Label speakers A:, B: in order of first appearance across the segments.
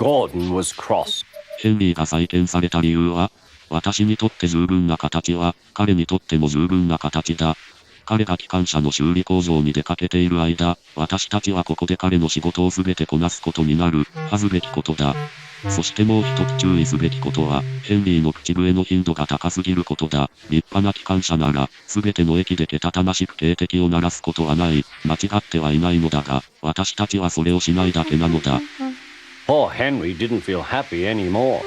A: Gordon was cross.
B: ヘンリーが再建された理由は、私にとって十分な形は、彼にとっても十分な形だ。彼が機関車の修理工場に出かけている間、私たちはここで彼の仕事をすべてこなすことになる、恥ずべきことだ。そしてもう一つ注意すべきことは、ヘンリーの口笛の頻度が高すぎることだ。立派な機関車なら、すべての駅でけたたましく警笛を鳴らすことはない。間違ってはいないのだが、私たちはそれをしないだけなのだ。
A: Poor Henry didn't feel happy anymore.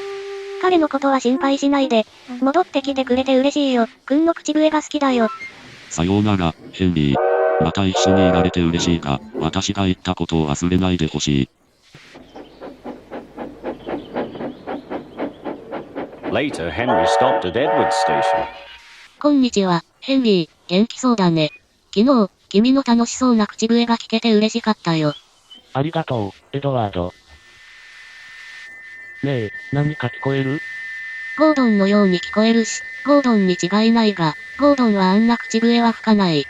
C: 彼のことは心配しないで。戻ってきてくれて嬉しいよ。君の口笛が好きだよ。
B: さようなら、ヘンリー。また一緒にいられて嬉しいが、私が言ったことを忘れないでほしい。
A: Later, Henry stopped at Edward's station.
C: こんにちは、ヘンリー。元気そうだね。昨日、君の楽しそうな口笛が聞けて嬉しかったよ。
D: ありがとう、エドワード。ねえ、何か聞こえる？
C: ゴードンのように聞こえるし、ゴードンに違いないが、ゴードンはあんな口笛は吹かない。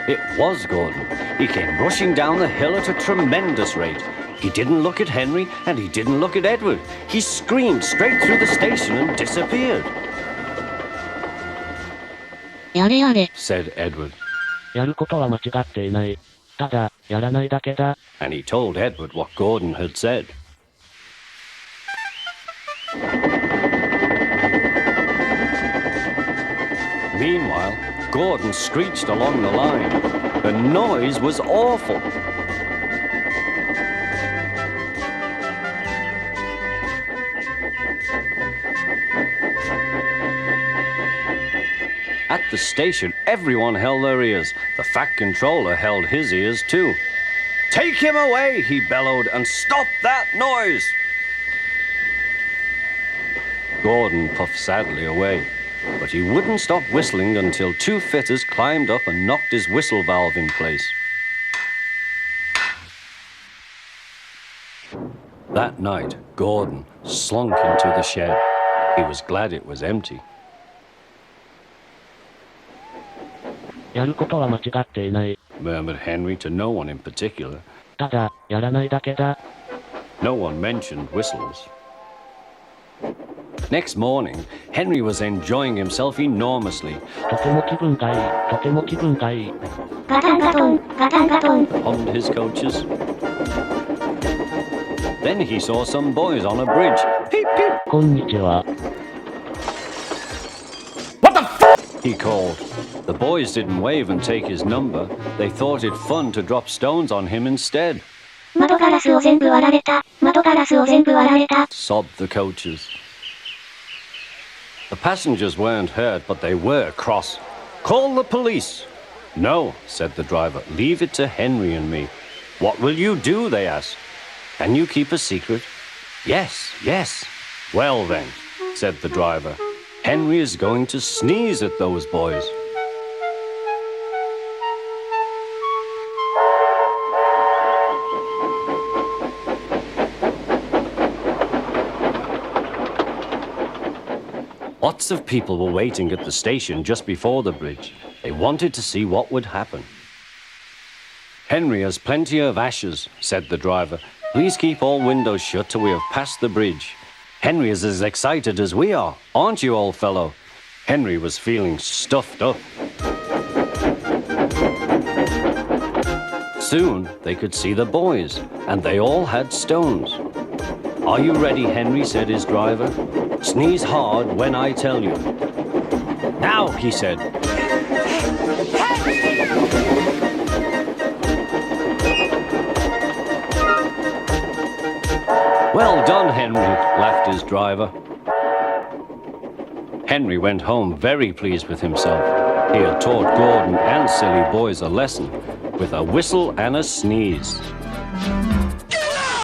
A: It was Gordon. He came rushing down the hill at a tremendous rate. He didn't look at Henry, and he didn't look at Edward. He screamed straight through the station and disappeared.
C: やれやれ、
A: said Edward.
D: やることは間違っていない。ただ、やらないだけだ。
A: And he told Edward what Gordon had said. Meanwhile, Gordon screeched along the line. The noise was awful. At the station, everyone held their ears. The Fat Controller held his ears too. "Take him away!" he bellowed, "and stop that noise!" Gordon puffed sadly away, but he wouldn't stop whistling until two fitters climbed up and knocked his whistle valve in place. That night, Gordon slunk into the shed. He was glad it was empty.
D: やることは間違っていない。
A: Murmured Henry to no one in particular.
D: ただ、やらないだけだ。
A: No one mentioned whistles. Next morning, Henry was enjoying himself enormously.
D: とても気分がいい、とても気分がいい。
C: ガタンガトン、ガタンガトン。
A: Hummed his coaches. Then he saw some boys on a bridge. Peep, peep!
D: こんにちは。
A: He called. The boys didn't wave and take his number. They thought it fun to drop stones on him instead.
C: 窓ガラスを全部割られた。窓ガラスを全部割られた。
A: Sobbed the coaches. The passengers weren't hurt, but they were cross. Call the police. No, said the driver. Leave it to Henry and me. What will you do? They asked. Can you keep a secret? Yes, yes. Well then, said the driver. Henry is going to sneeze at those boys. Lots of people were waiting at the station just before the bridge. They wanted to see what would happen. Henry has plenty of ashes, said the driver. Please keep all windows shut till we have passed the bridge. Henry is as excited as we are, aren't you, old fellow? Henry was feeling stuffed up. Soon they could see the boys, and they all had stones. Are you ready, Henry? Said his driver. Sneeze hard when I tell you. Now, he said. Well done, Henry, laughed his driver. Henry went home very pleased with himself. He had taught Gordon and silly boys a lesson with a whistle and a sneeze.